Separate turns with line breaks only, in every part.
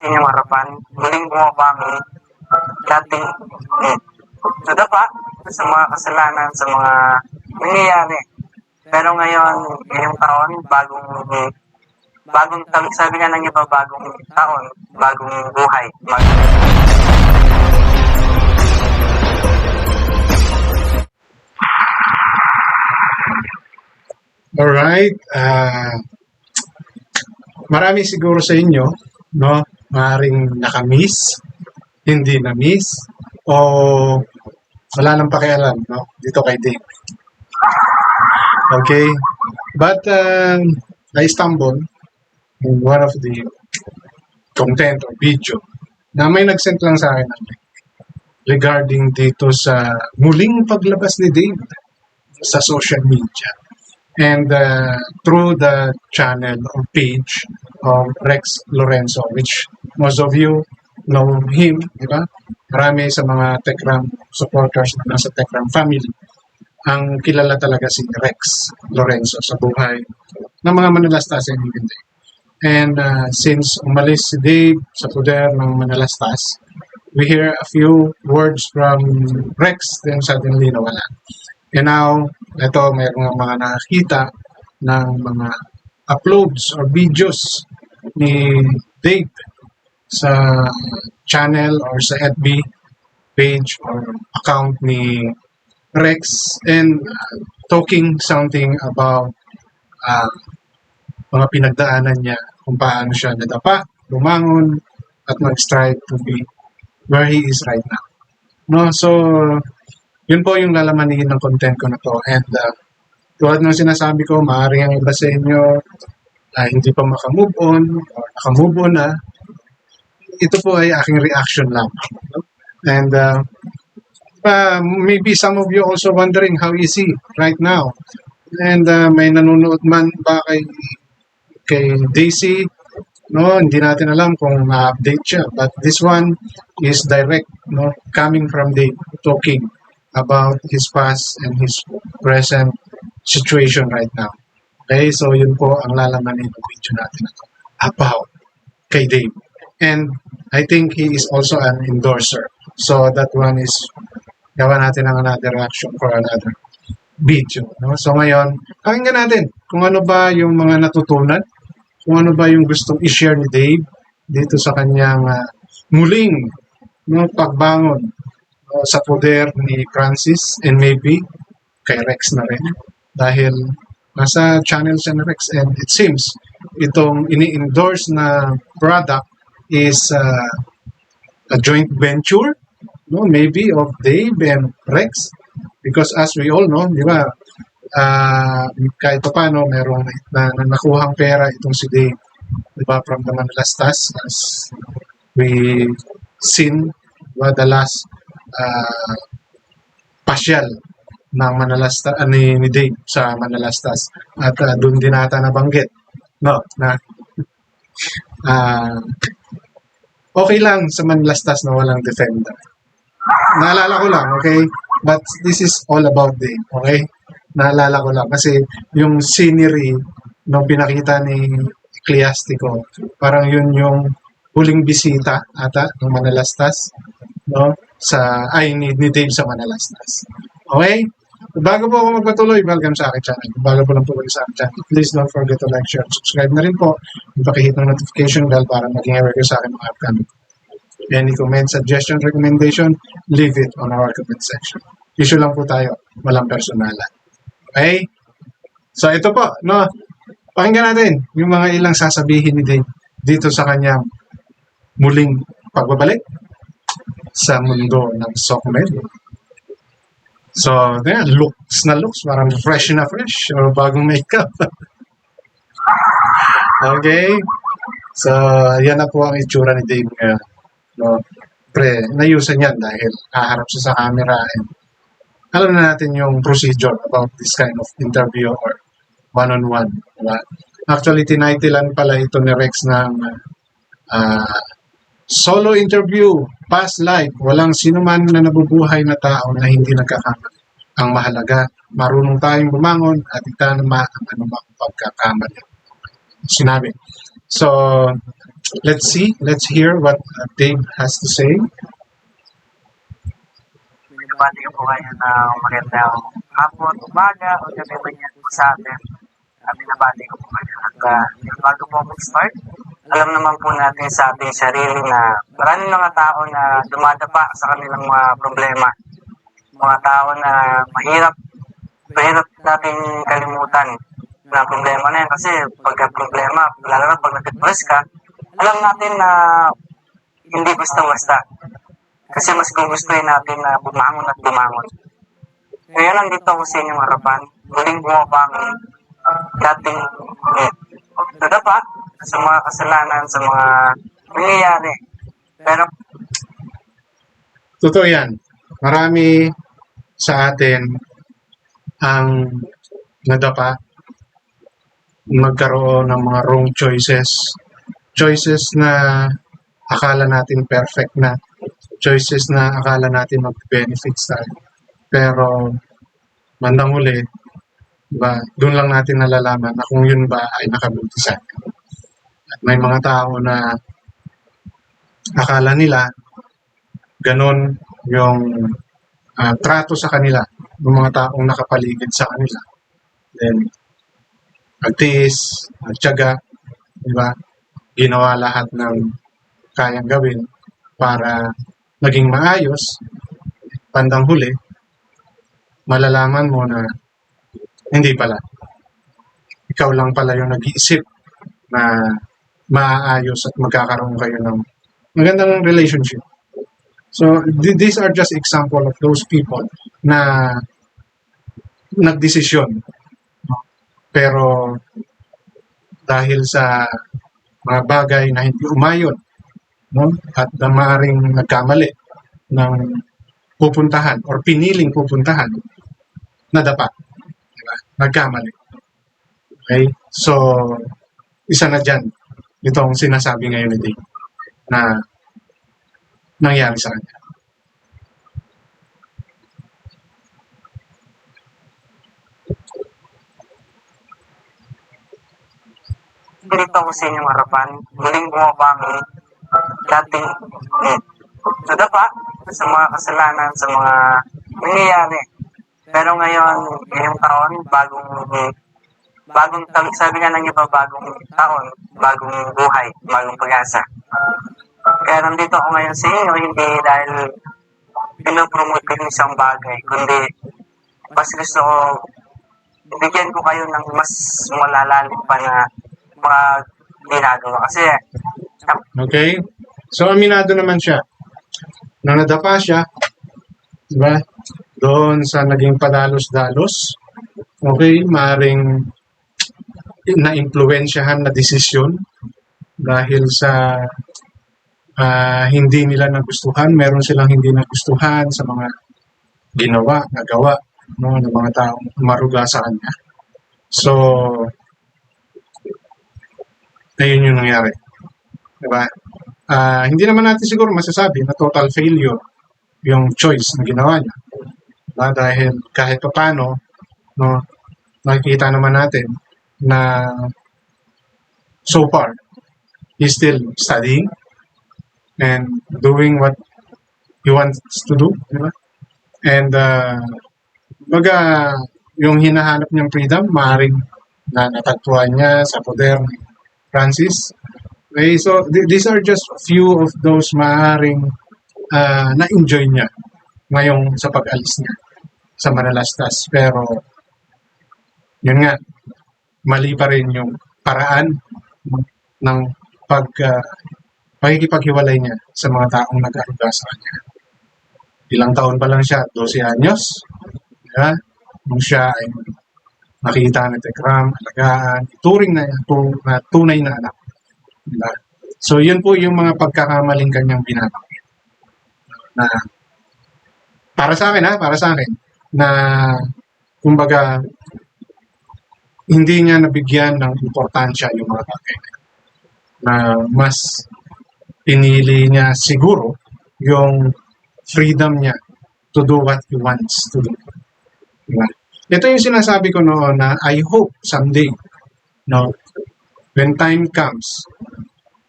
inyong harapan, muling bumabangon, dating nadapa sa mga kasalanan, sa mga nangyayari. Pero ngayon, ngayong taon, bagong sabi nga ng iba, bagong taon, bagong buhay.
Alright, marami siguro sa inyo, no, maaaring nakamiss, hindi na-miss, o wala nang pakialam, no, dito kay Dave. Okay, but I stumbled in one of the content or video na may nag-send lang sa akin regarding dito sa muling paglabas ni Dave sa social media. And through the channel or page of Rex Lorenzo, which most of you know him, di ba? Marami sa mga Techram supporters na nasa Techram family ang kilala talaga si Rex Lorenzo sa buhay ng mga Manalastas and hindi. And since umalis si Dave sa poder ng Manalastas, we hear a few words from Rex, then suddenly nawala. And now, ito, mayroong mga nakakita ng mga uploads or videos ni Dave sa channel or sa FB page or account ni Rex and talking something about mga pinagdaanan niya kung paano siya nadapa, lumangon, at mag-strive to be where he is right now. No, so yun po yung lalamanin ng content ko na to. And tulad ng sinasabi ko, maaaring ang iba sa inyo hindi pa makamove on or nakamove on na. Ito po ay aking reaction lang. And maybe some of you also wondering how is he right now. And may nanonood man ba kay Daisy? No, hindi natin alam kung ma-update siya. But this one is direct, no, coming from Dave, talking about his past and his present situation right now. Okay, so yun po ang lalaman ng video natin na about kay Dave. And I think he is also an endorser. So that one is gawa natin ang another reaction for another video. No? So ngayon, pakinggan natin kung ano ba yung mga natutunan, kung ano ba yung gustong i-share ni Dave dito sa kanyang muling pagbangon sa poder ni Francis and maybe kay Rex na rin dahil nasa channel siya ni Rex and it seems itong ini-endorse na product is a joint venture, no, maybe of Dave and Rex because as we all know, di ba, kahit pa paano merong nakuhang pera itong si Dave, di ba, from the Manalastas as we seen the last pasyal ng Manalastas ni Dave sa Manalastas at doon din ata nabanggit no na okay lang sa Manalastas na walang defender. Naalala ko lang, okay, but this is all about Dave, okay, naalala ko lang kasi yung scenery nung pinakita ni Ecclesiastico parang yun yung huling bisita ata ng Manalastas, no, ni Dave sa Manalastas. Okay? Bago po ako magpatuloy, welcome sa aking channel. Bago po lang po sa aking channel, please don't forget to like, share, subscribe na rin po. Pakihit ng notification bell para maging aware kayo sa aking mga upcoming. Any comment, suggestion, recommendation, leave it on our comment section. Issue lang po tayo, walang personalan. Okay? So ito po, no, pakinggan natin yung mga ilang sasabihin ni Dave dito sa kanyang muling pagbabalik sa mundo ng SOCMED. So, looks na looks, parang fresh na fresh or bagong makeup. Okay? So, yan na po ang itsura ni Dave ngayon. No? Nayusan yan dahil haharap siya sa camera and alam na natin yung procedure about this kind of interview or one-on-one. Diba? Actually, tinitilan pala ito ni Rex ng solo interview, past life, walang sino man na nabubuhay na tao na hindi nagkakamali. Ang mahalaga, marunong tayong bumangon at itanama ang anumang pagkakamali. Sinabi. So let's hear what Dave has to say.
Binabati ko po kayo ng magandang hapon, umaga, o gabi man yan po sa atin. Binabati ko po kayo. At bago po mag-start, alam naman po natin sa ating sarili na maraming mga tao na dumadapa sa kanilang mga problema. Mga tao na mahirap natin kalimutan na problema na yan. Kasi pagka problema, lalo na pag nag-depress ka, alam natin na hindi basta-basta. Kasi mas gugustuhin natin na bumangon at bumangon. Ngayon, nandito ako sa inyong harapan. Muling bumabang dating nadapa sa mga kasalanan, sa mga nangyayari. Pero,
Totoo yan. Marami sa atin ang nadapa, magkaroon ng mga wrong choices. Choices na akala natin perfect na. Choices na akala natin mag-benefits tayo. Pero bandang huli, diba, doon lang natin nalalaman na kung yun ba ay nakabuti sa atin. At may mga tao na akala nila ganon yung trato sa kanila ng mga taong nakapaligid sa kanila. Then, nagtiis, nagtiyaga, diba? Ginawa lahat ng kayang gawin para maging maayos. Bandang huli, malalaman mo na hindi pala. Ikaw lang pala yung nag-iisip na maayos at magkakaroon kayo ng magandang relationship. So, these are just example of those people na nagdesisyon. Pero dahil sa mga bagay na hindi umayon, no? At na maaaring nagkamali ng pupuntahan or piniling pupuntahan, nadapa. Diba? Nagkamali. Okay? So, isa na dyan itong sinasabi ngayon ni Dave na nangyari sa kanya.
dito ako sa inyong harapan. Muling bumabang dating nadapa sa mga kasalanan, sa mga nangyayari. Pero ngayon, ngayong taon, bagong sabi nga ng iba, bagong taon, bagong buhay, bagong pag-asa. Kaya nandito ako ngayon sa inyo, hindi dahil pinopromote ko yung isang bagay, kundi mas gusto ko bigyan ko kayo ng mas malalalim pa na mga ginagawa. Kasi,
Okay? So, aminado naman siya. Nung nadapa siya, diba? Doon sa naging padalos-dalos, okay, maring na-impluensyahan na desisyon dahil sa hindi nila nagustuhan, meron silang hindi nagustuhan sa mga nagawa, no, ng mga taong maruga sa kanya. So, ayun yung nangyari. Diba? Hindi naman natin siguro masasabi na total failure yung choice na ginawa niya. Diba? Dahil kahit pa paano, no, nakikita naman natin na so far, he's still studying and doing what he wants to do. Diba? And yung hinahanap niyang freedom, maaaring na natagpuan niya sa poder ni Francis. Okay, so these are just few of those maaaring na-enjoy niya ngayong sa pag-alis niya sa Manalastas. Pero yun nga, mali pa rin yung paraan ng pagkikipaghiwalay niya sa mga taong nag-aruga sa kanya. Ilang taon pa lang siya, 12 anyos. Diba? Nung siya ay nakita ni Tekram, alagaan, ituring na tunay na anak. Diba? So, yun po yung mga pagkakamaling kanyang binabanggit. Na, para sa akin, na, kumbaga, hindi niya nabigyan ng importansya yung mga bagay. Na mas pinili niya siguro yung freedom niya to do what he wants to do. Diba? Ito yung sinasabi ko noon na I hope someday, no, when time comes,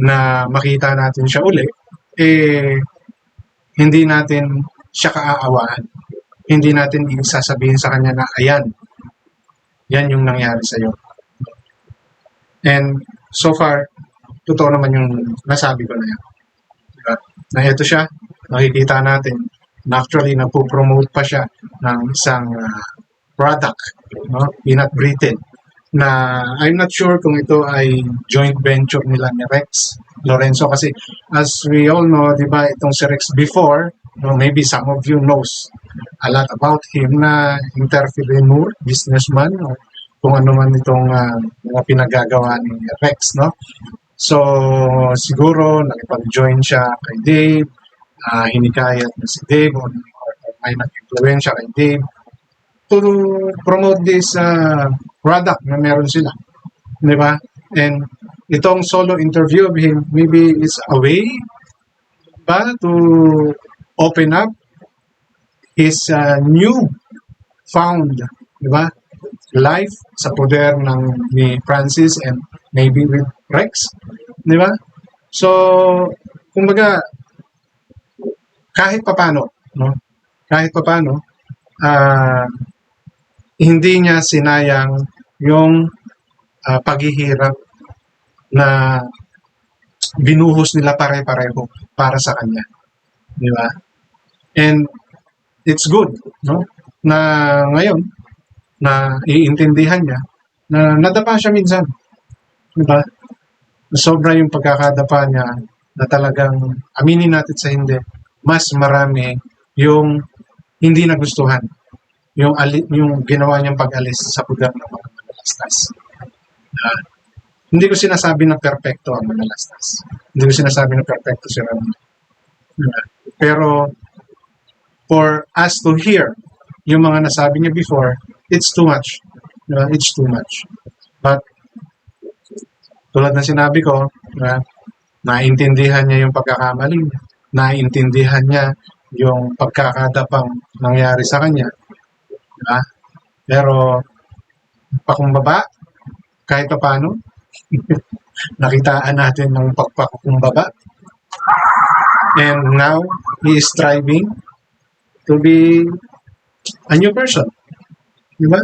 na makita natin siya uli, hindi natin siya kaaawaan. Hindi natin sasabihin sa kanya na, ayan, yan yung nangyari sa'yo. And so far, totoo naman yung nasabi ko na yan. Diba? Na ito siya, nakikita natin, na actually napopromote pa siya ng isang product, no? Peanut Brittle, na I'm not sure kung ito ay joint venture nila ni Rex Lorenzo kasi as we all know, di ba, itong si Rex before, no, maybe some of you knows a lot about him na entrepreneur, businessman, o kung ano man itong mga pinagagawa ni Rex, no? So, siguro nakipag-join siya kay Dave, hinikayat na si Dave or may nag-influensya kay Dave to promote this product na meron sila. Di ba? And itong solo interview of him maybe is a way ba to open up his new found, di ba, life sa poder ng ni Francis and maybe with Rex, di ba? So, kumbaga, kahit papano, no? Kahit papano, hindi niya sinayang yung paghihirap na binuhos nila pare-pareho para sa kanya, di ba? And it's good, no? Na ngayon na iintindihan niya na nadapa siya minsan, di ba? Sobra yung pagkakadapa niya na talagang aminin natin sa hindi, mas marami yung hindi nagustuhan, yung ginawa niyang pag-alis sa poder ng mga manalastas. Hindi ko sinasabi na perpekto ang manalastas. Hindi ko sinasabi na perpekto si Ramon. Pero for us to hear yung mga nasabi niya before, it's too much. It's too much. But tulad na sinabi ko, naintindihan niya yung pagkakamali niya. Naintindihan niya yung pagkakadapang nangyari sa kanya. Diba? Pero pakumbaba, kahit pa paano, nakitaan natin ng pagpakumbaba. And now, he is striving to be a new person. Diba?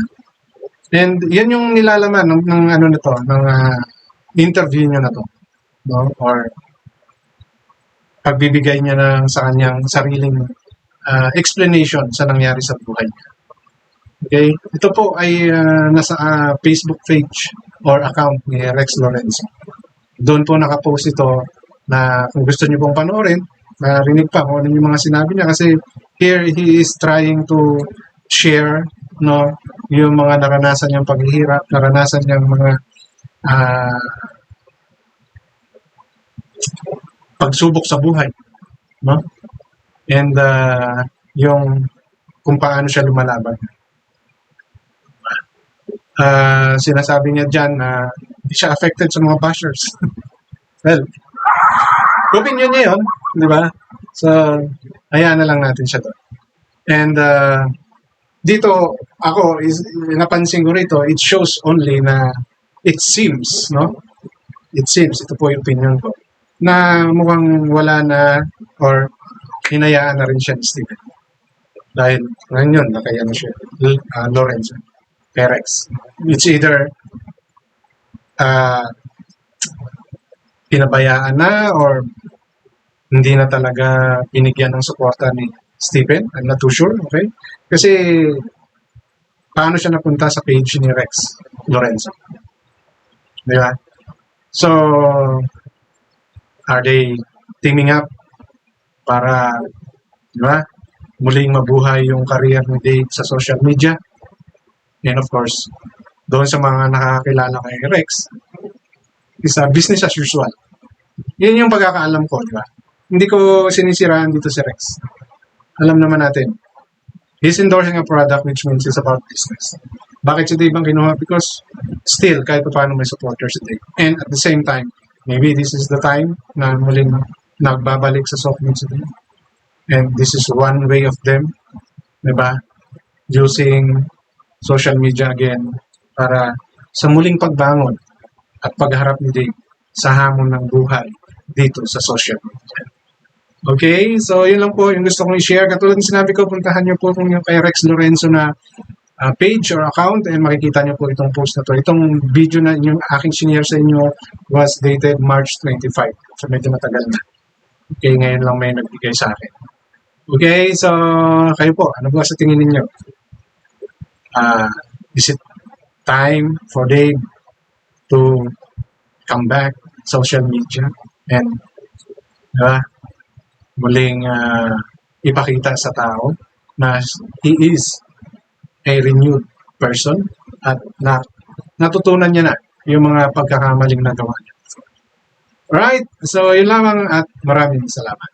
And yan yung nilalaman ng ano na to, ng interview niya na to. No? Or pagbibigay niya ng sa kanyang sariling explanation sa nangyari sa buhay niya. Okay? Ito po ay nasa Facebook page or account ni Rex Lorenzo. Doon po nakapost ito na kung gusto niyo pong panoorin, marinig pa kung ano yung mga sinabi niya kasi here he is trying to share, no, yung mga naranasan niyang paghihirap, naranasan niyang mga pagsubok sa buhay, no? And yung kung paano siya lumalaban. Sinasabi niya dyan na hindi siya affected sa mga bashers. Well, opinion niya yun, di ba? So, hayaan na lang natin siya doon. And dito, ako, napansin ko rito, it shows only na it seems, no? It seems, ito po yung opinion ko, na mukhang wala na or hinayaan na rin siya ni Steven. Dahil ngayon yun, nakaya na siya, Lorenzo Perez. It's either pinabayaan na or hindi na talaga binigyan ng suporta ni Stephen. I'm not too sure, okay? Kasi paano siya napunta sa page ni Rex Lorenzo? Di ba? So, are they teaming up para, di ba, muling mabuhay yung career ni Dave sa social media? And of course, doon sa mga nakakilala kay Rex, is business as usual. Yun yung pagkakaalam ko, di ba? Hindi ko sinisiraan dito si Rex. Alam naman natin, he's endorsing a product which means it's about business. Bakit si Dave ang kinuha? Because still, kahit pa paano may supporter si Dave. And at the same time, maybe this is the time na muling nagbabalik sa software si Dave. And this is one way of them, di ba? Using social media again para sa muling pagbangon at pagharap ni Dave sa hamon ng buhay dito sa social media. Okay, so yun lang po yung gusto kong i-share. Katulad ng sinabi ko, puntahan nyo po yung kay Rex Lorenzo na page or account and makikita nyo po itong post na to. Itong video na yung aking sinare sa inyo was dated March 25. So medyo matagal na. Okay, ngayon lang may nagbigay sa akin. Okay, so kayo po, ano ba sa tingin ninyo? Is it time for Dave to come back social media and muling ipakita sa tao na he is a renewed person at natutunan niya na yung mga pagkakamaling nagawa niya. Alright, so yun lamang at maraming salamat.